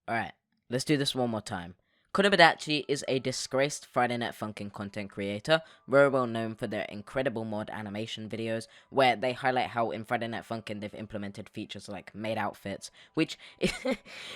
Alright, let's do this one more time. Kodomodachi is a disgraced Friday Night Funkin' content creator, very well known for their incredible mod animation videos, where they highlight how in Friday Night Funkin' they've implemented features like maid outfits, which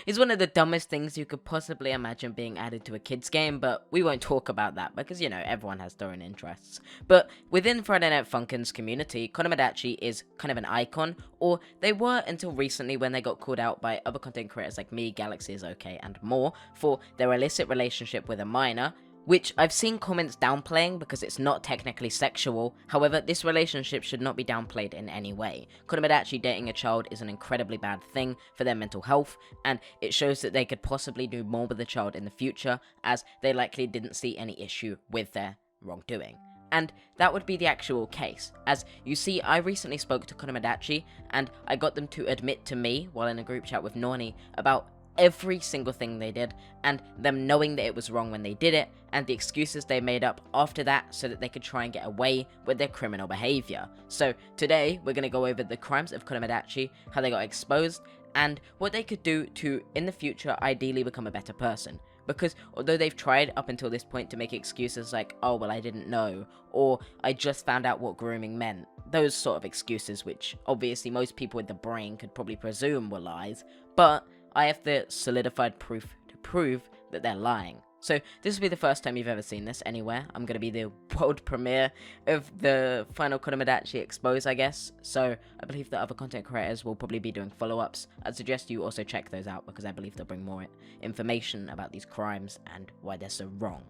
is one of the dumbest things you could possibly imagine being added to a kid's game, but we won't talk about that because, everyone has their own interests. But within Friday Night Funkin's community, Kodomodachi is kind of an icon, or they were until recently when they got called out by other content creators like me, Galaxy is OK, and more, for their illicit relationship with a minor, which I've seen comments downplaying because it's not technically sexual. However, this relationship should not be downplayed in any way. Kodomodachi dating a child is an incredibly bad thing for their mental health, and it shows that they could possibly do more with the child in the future, as they likely didn't see any issue with their wrongdoing. And that would be the actual case. As you see, I recently spoke to Kodomodachi, and I got them to admit to me, while in a group chat with Noni, about every single thing they did, and them knowing that it was wrong when they did it, and the excuses they made up after that so that they could try and get away with their criminal behavior. So today, we're going to go over the crimes of Kodomodachi, how they got exposed, and what they could do to, in the future, ideally become a better person. Because although they've tried up until this point to make excuses like, oh well I didn't know, or I just found out what grooming meant, those sort of excuses which obviously most people with the brain could probably presume were lies, but I have the solidified proof to prove that they're lying. So this will be the first time you've ever seen this anywhere. I'm going to be the world premiere of the final Kodomodachi expose, I guess. So I believe that other content creators will probably be doing follow-ups. I'd suggest you also check those out because I believe they'll bring more information about these crimes and why they're so wrong.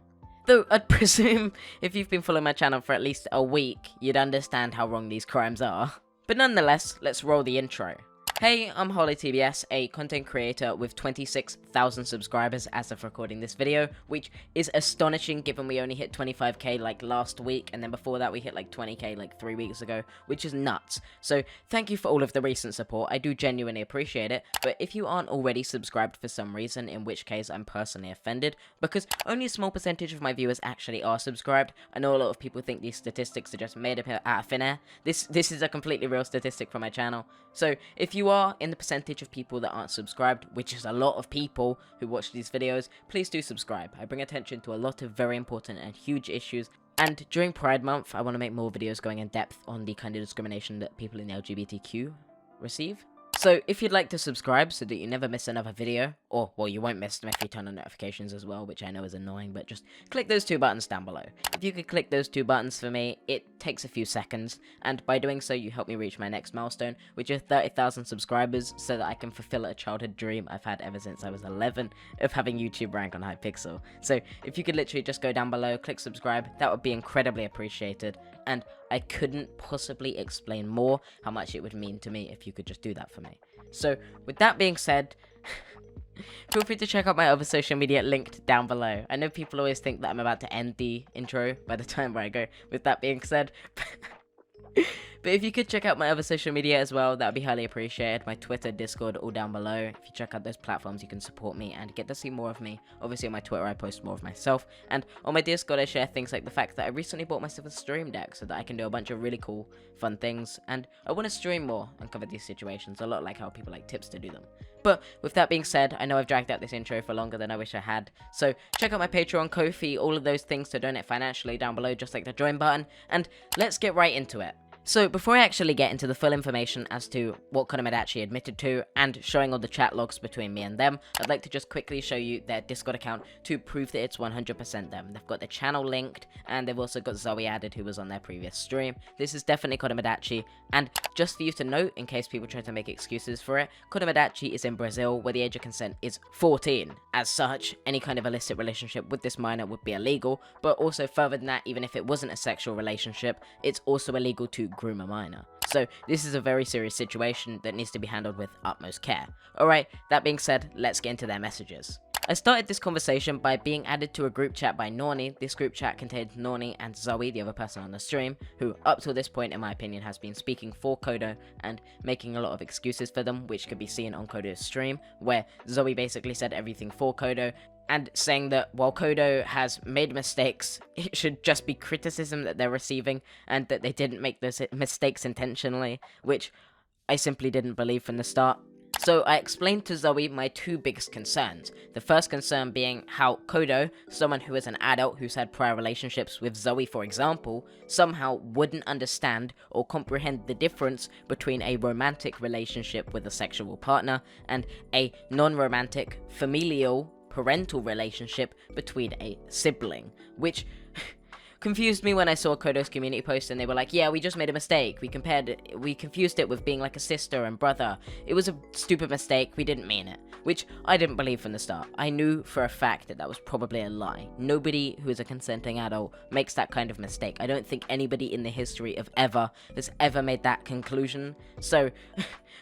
Though I'd presume if you've been following my channel for at least a week, you'd understand how wrong these crimes are. But nonetheless, let's roll the intro. Hey, I'm HarleyTBS, a content creator with 26,000 subscribers as of recording this video, which is astonishing given we only hit 25k like last week, and then before that we hit like 20k like 3 weeks ago, which is nuts. So thank you for all of the recent support, I do genuinely appreciate it, but if you aren't already subscribed for some reason, in which case I'm personally offended, because only a small percentage of my viewers actually are subscribed. I know a lot of people think these statistics are just made up out of thin air. This is a completely real statistic from my channel. So if you are in the percentage of people that aren't subscribed, which is a lot of people who watch these videos, please do subscribe. I bring attention to a lot of very important and huge issues, and during Pride Month I want to make more videos going in depth on the kind of discrimination that people in the LGBTQ receive. So if you'd like to subscribe so that you never miss another video, or, well, you won't miss them if you turn on notifications as well, which I know is annoying, but just click those two buttons down below. If you could click those two buttons for me, it takes a few seconds, and by doing so you help me reach my next milestone, which is 30,000 subscribers, so that I can fulfill a childhood dream I've had ever since I was 11, of having YouTube rank on Hypixel. So if you could literally just go down below, click subscribe, that would be incredibly appreciated, and I couldn't possibly explain more how much it would mean to me if you could just do that for me. So, with that being said, feel free to check out my other social media linked down below. I know people always think that I'm about to end the intro by the time where I go. With that being said, but if you could check out my other social media as well, that would be highly appreciated. My Twitter, Discord, all down below. If you check out those platforms, you can support me and get to see more of me. Obviously on my Twitter, I post more of myself. And on my Discord, I share things like the fact that I recently bought myself a stream deck so that I can do a bunch of really cool, fun things. And I want to stream more and cover these situations, a lot like how people like tips to do them. But with that being said, I know I've dragged out this intro for longer than I wish I had. So check out my Patreon, Ko-fi, all of those things to donate financially down below, just like the join button. And let's get right into it. So, before I actually get into the full information as to what Kodomodachi admitted to, and showing all the chat logs between me and them, I'd like to just quickly show you their Discord account to prove that it's 100% them. They've got the channel linked, and they've also got Zoe added, who was on their previous stream. This is definitely Kodomodachi, and just for you to note, in case people try to make excuses for it, Kodomodachi is in Brazil, where the age of consent is 14. As such, any kind of illicit relationship with this minor would be illegal, but also further than that, even if it wasn't a sexual relationship, it's also illegal to groom a minor. So this is a very serious situation that needs to be handled with utmost care. Alright, that being said, let's get into their messages. I started this conversation by being added to a group chat by Noni. This group chat contained Noni and Zoe, the other person on the stream, who up till this point in my opinion has been speaking for Kodo and making a lot of excuses for them, which could be seen on Kodo's stream, where Zoe basically said everything for Kodo, and saying that while Kodo has made mistakes, it should just be criticism that they're receiving, and that they didn't make those mistakes intentionally, which I simply didn't believe from the start. So I explained to Zoe my two biggest concerns. The first concern being how Kodo, someone who is an adult who's had prior relationships with Zoe for example, somehow wouldn't understand or comprehend the difference between a romantic relationship with a sexual partner and a non-romantic, familial, parental relationship between a sibling, which confused me when I saw Kodo's community post and they were like, yeah, we just made a mistake. We confused it with being like a sister and brother. It was a stupid mistake. We didn't mean it. Which I didn't believe from the start. I knew for a fact that that was probably a lie. Nobody who is a consenting adult makes that kind of mistake. I don't think anybody in the history of ever has ever made that conclusion. So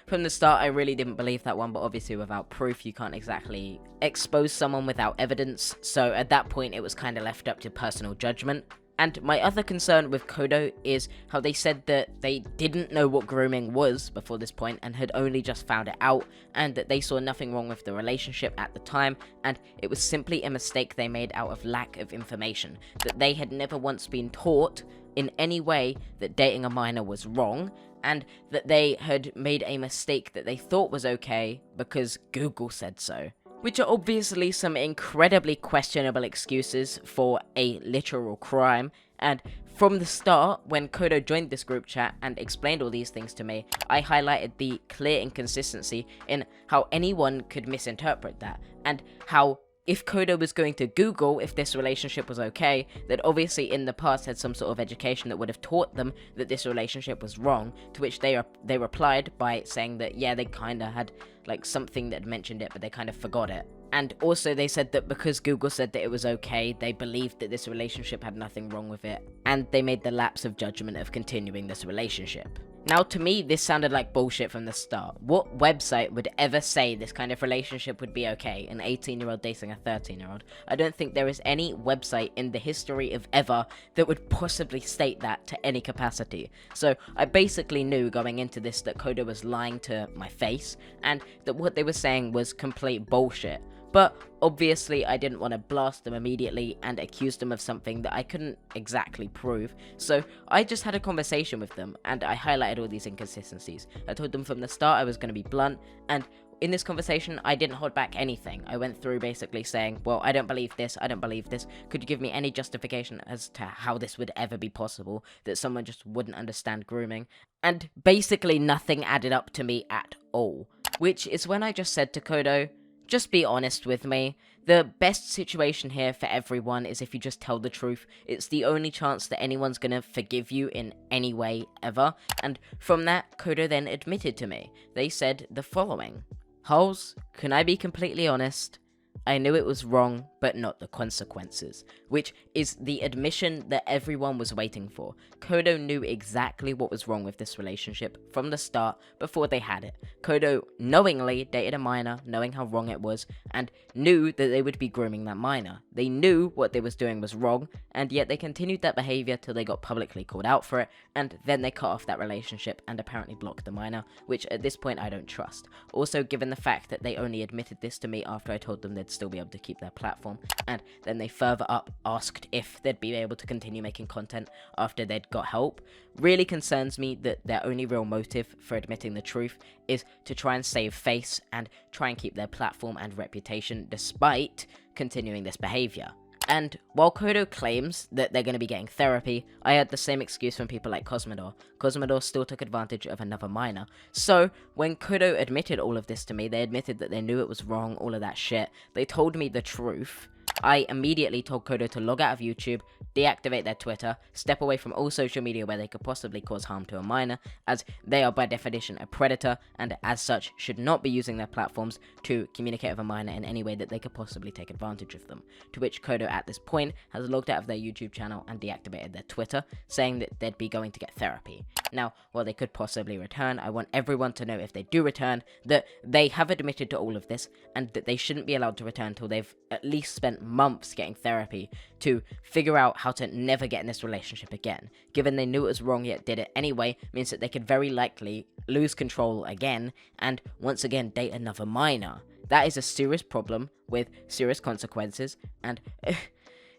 from the start, I really didn't believe that one, but obviously without proof, you can't exactly expose someone without evidence. So at that point, it was kind of left up to personal judgment. And my other concern with Kodo is how they said that they didn't know what grooming was before this point and had only just found it out, and that they saw nothing wrong with the relationship at the time, and it was simply a mistake they made out of lack of information, that they had never once been taught in any way that dating a minor was wrong, and that they had made a mistake that they thought was okay because Google said so. Which are obviously some incredibly questionable excuses for a literal crime, and from the start, when Kodo joined this group chat and explained all these things to me, I highlighted the clear inconsistency in how anyone could misinterpret that, and how if Kodo was going to Google if this relationship was okay, that obviously in the past had some sort of education that would have taught them that this relationship was wrong, to which they replied by saying that yeah, they kinda had like something that mentioned it, but they kind of forgot it. And also they said that because Google said that it was okay, they believed that this relationship had nothing wrong with it, and they made the lapse of judgment of continuing this relationship. Now, to me, this sounded like bullshit from the start. What website would ever say this kind of relationship would be okay? An 18-year-old dating a 13-year-old? I don't think there is any website in the history of ever that would possibly state that to any capacity. So I basically knew going into this that Kodo was lying to my face, and that what they were saying was complete bullshit. But obviously I didn't want to blast them immediately and accuse them of something that I couldn't exactly prove, so I just had a conversation with them and I highlighted all these inconsistencies. I told them from the start I was going to be blunt, and in this conversation I didn't hold back anything. I went through basically saying, well, I don't believe this, I don't believe this, could you give me any justification as to how this would ever be possible, that someone just wouldn't understand grooming? And basically nothing added up to me at all, which is when I just said to Kodo, just be honest with me. The best situation here for everyone is if you just tell the truth. It's the only chance that anyone's gonna forgive you in any way ever. And from that, Kodo then admitted to me. They said the following: Harls, can I be completely honest? I knew it was wrong, but not the consequences, which is the admission that everyone was waiting for. Kodo knew exactly what was wrong with this relationship from the start, before they had it. Kodo knowingly dated a minor, knowing how wrong it was, and knew that they would be grooming that minor. They knew what they was doing was wrong, and yet they continued that behavior till they got publicly called out for it, and then they cut off that relationship and apparently blocked the minor, which at this point I don't trust. Also, given the fact that they only admitted this to me after I told them they'd still be able to keep their platform, and then they further up asked if they'd be able to continue making content after they'd got help, really concerns me that their only real motive for admitting the truth is to try and save face and try and keep their platform and reputation despite continuing this behavior. And while Kodo claims that they're going to be getting therapy, I had the same excuse from people like Cosmodor. Cosmodor still took advantage of another minor. So, when Kodo admitted all of this to me, they admitted that they knew it was wrong, all of that shit. They told me the truth. I immediately told Kodo to log out of YouTube, deactivate their Twitter, step away from all social media where they could possibly cause harm to a minor, as they are by definition a predator, and as such should not be using their platforms to communicate with a minor in any way that they could possibly take advantage of them. To which Kodo at this point has logged out of their YouTube channel and deactivated their Twitter, saying that they'd be going to get therapy. Now, while they could possibly return, I want everyone to know if they do return that they have admitted to all of this, and that they shouldn't be allowed to return until they've at least spent months getting therapy to figure out how to never get in this relationship again. Given they knew it was wrong yet did it anyway, means that they could very likely lose control again and once again date another minor. That is a serious problem with serious consequences, and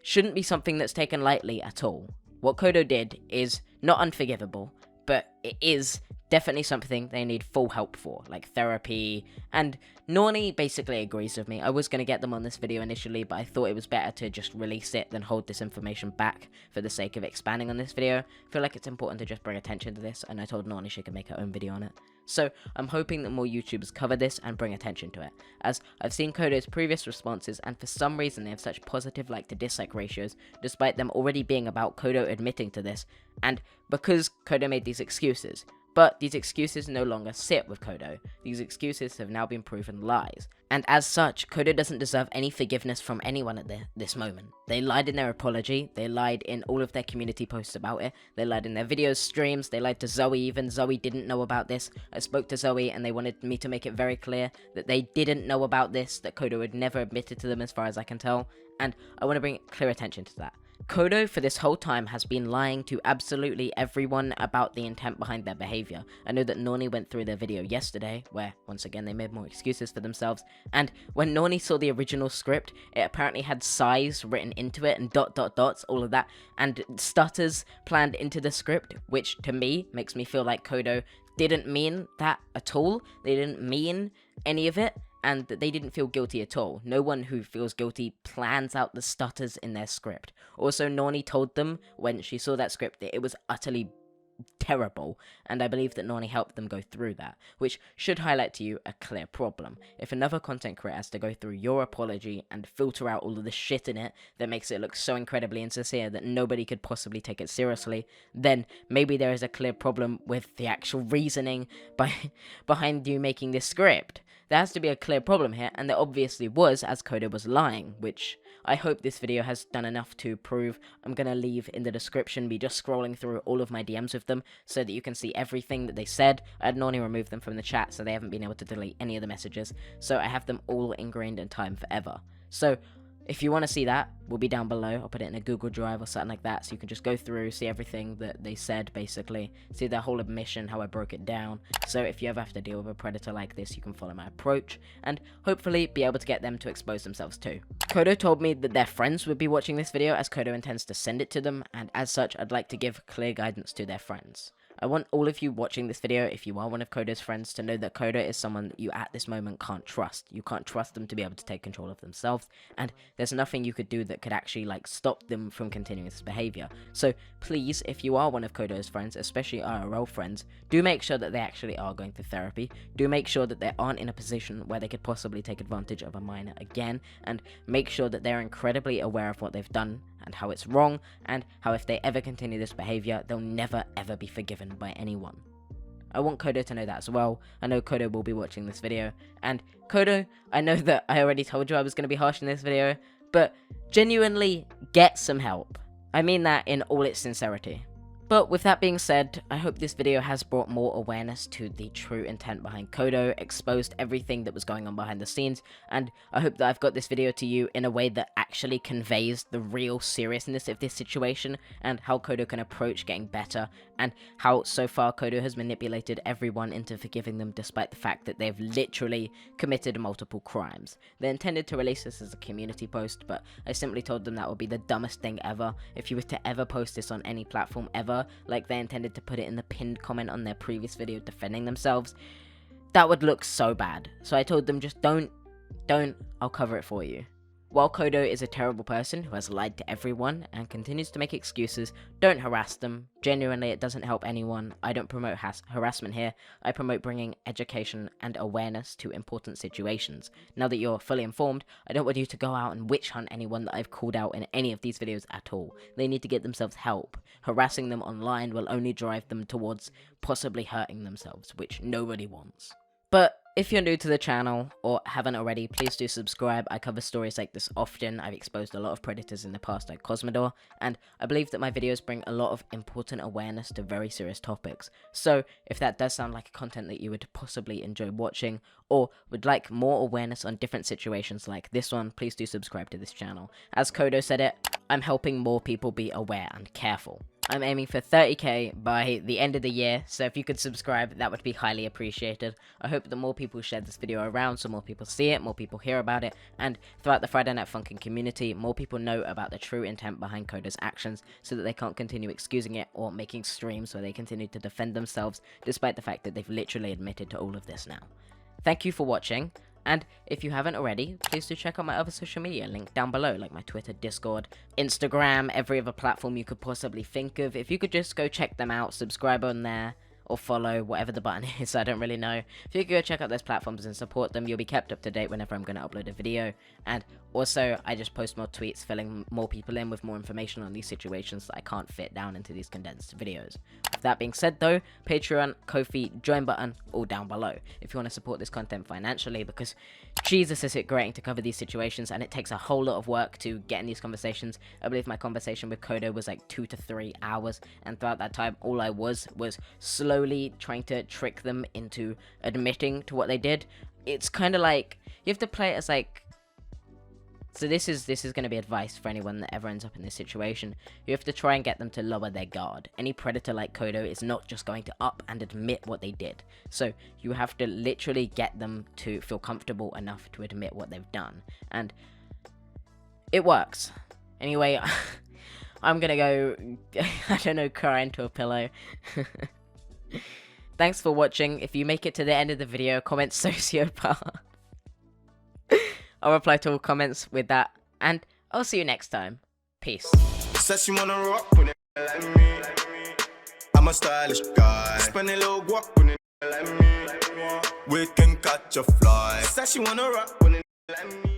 shouldn't be something that's taken lightly at all. What Kodo did is not unforgivable, but it is definitely something they need full help for, like therapy, and Norny basically agrees with me. I was going to get them on this video initially, but I thought it was better to just release it than hold this information back for the sake of expanding on this video. I feel like it's important to just bring attention to this, and I told Norny she could make her own video on it. So I'm hoping that more YouTubers cover this and bring attention to it, as I've seen Kodo's previous responses, and for some reason they have such positive like to dislike ratios, despite them already being about Kodo admitting to this, and because Kodo made these excuses. But these excuses no longer sit with Kodo. These excuses have now been proven lies. And as such, Kodo doesn't deserve any forgiveness from anyone at this moment. They lied in their apology, they lied in all of their community posts about it, they lied in their videos, streams, they lied to Zoe even. Zoe didn't know about this. I spoke to Zoe and they wanted me to make it very clear that they didn't know about this, that Kodo had never admitted to them as far as I can tell. And I want to bring clear attention to that. Kodo for this whole time has been lying to absolutely everyone about the intent behind their behavior. I know that Norny went through their video yesterday, where once again they made more excuses for themselves, and when Norny saw the original script, it apparently had sighs written into it and dots, all of that, and stutters planned into the script, which to me makes me feel like Kodo didn't mean that at all. They didn't mean any of it, and that they didn't feel guilty at all. No one who feels guilty plans out the stutters in their script. Also, Norny told them when she saw that script that it was utterly terrible, and I believe that Norny helped them go through that, which should highlight to you a clear problem. If another content creator has to go through your apology and filter out all of the shit in it that makes it look so incredibly insincere that nobody could possibly take it seriously, then maybe there is a clear problem with the actual reasoning behind you making this script. There has to be a clear problem here, and there obviously was, as Kodo was lying, which I hope this video has done enough to prove. I'm going to leave in the description me just scrolling through all of my DMs with them, so that you can see everything that they said. I had Norny remove them from the chat, so they haven't been able to delete any of the messages, so I have them all ingrained in time forever. So if you want to see that, will be down below. I'll put it in a Google Drive or something like that, so you can just go through, see everything that they said, basically. See their whole admission, how I broke it down. So if you ever have to deal with a predator like this, you can follow my approach, and hopefully be able to get them to expose themselves too. Kodo told me that their friends would be watching this video, as Kodo intends to send it to them, and as such, I'd like to give clear guidance to their friends. I want all of you watching this video, if you are one of Kodo's friends, to know that Kodo is someone that you at this moment can't trust. You can't trust them to be able to take control of themselves, and there's nothing you could do that could actually like stop them from continuing this behavior. So please, if you are one of Kodo's friends, especially IRL friends, do make sure that they actually are going through therapy. Do make sure that they aren't in a position where they could possibly take advantage of a minor again, and make sure that they're incredibly aware of what they've done and how it's wrong, and how if they ever continue this behavior, they'll never ever be forgiven by anyone. I want Kodo to know that as well. I know Kodo will be watching this video, and Kodo, I know that I already told you I was going to be harsh in this video, but genuinely get some help. I mean that in all its sincerity. But with that being said, I hope this video has brought more awareness to the true intent behind Kodo, exposed everything that was going on behind the scenes, and I hope that I've got this video to you in a way that actually conveys the real seriousness of this situation, and how Kodo can approach getting better, and how so far Kodo has manipulated everyone into forgiving them despite the fact that they've literally committed multiple crimes. They intended to release this as a community post, but I simply told them that would be the dumbest thing ever. If you were to ever post this on any platform ever, like they intended to put it in the pinned comment on their previous video defending themselves, that would look so bad. So I told them, just don't, I'll cover it for you. While Kodo is a terrible person who has lied to everyone and continues to make excuses, don't harass them. Genuinely, it doesn't help anyone. I don't promote harassment here. I promote bringing education and awareness to important situations. Now that you're fully informed, I don't want you to go out and witch hunt anyone that I've called out in any of these videos at all. They need to get themselves help. Harassing them online will only drive them towards possibly hurting themselves, which nobody wants. But if you're new to the channel, or haven't already, please do subscribe. I cover stories like this often. I've exposed a lot of predators in the past like Cosmodor, and I believe that my videos bring a lot of important awareness to very serious topics. So if that does sound like content that you would possibly enjoy watching, or would like more awareness on different situations like this one, please do subscribe to this channel. As Kodo said it, I'm helping more people be aware and careful. I'm aiming for 30k by the end of the year, so if you could subscribe, that would be highly appreciated. I hope that more people share this video around so more people see it, more people hear about it, and throughout the Friday Night Funkin' community, more people know about the true intent behind Kodo's actions so that they can't continue excusing it or making streams where they continue to defend themselves despite the fact that they've literally admitted to all of this now. Thank you for watching. And if you haven't already, please do check out my other social media, linked down below, like my Twitter, Discord, Instagram, every other platform you could possibly think of. If you could just go check them out, subscribe on there, or follow, whatever the button is, I don't really know. If you could go check out those platforms and support them, you'll be kept up to date whenever I'm going to upload a video. And also, I just post more tweets filling more people in with more information on these situations that I can't fit down into these condensed videos. With that being said though, Patreon, Ko-fi, join button, all down below. If you want to support this content financially, because Jesus is it grating to cover these situations and it takes a whole lot of work to get in these conversations. I believe my conversation with Kodo was like 2 to 3 hours, and throughout that time all I was slowly trying to trick them into admitting to what they did. It's kind of like, you have to play it as like, so this is going to be advice for anyone that ever ends up in this situation. You have to try and get them to lower their guard. Any predator like Kodo is not just going to up and admit what they did. So you have to literally get them to feel comfortable enough to admit what they've done. And it works. Anyway, I'm going to go, I don't know, cry into a pillow. Thanks for watching. If you make it to the end of the video, comment sociopath. I'll reply to all comments with that, and I'll see you next time. Peace. Says she wanna rock with it like me. I'm a stylish guy. Spend a little guap with it like me. We can catch a fly. Says she wanna rock with it like me.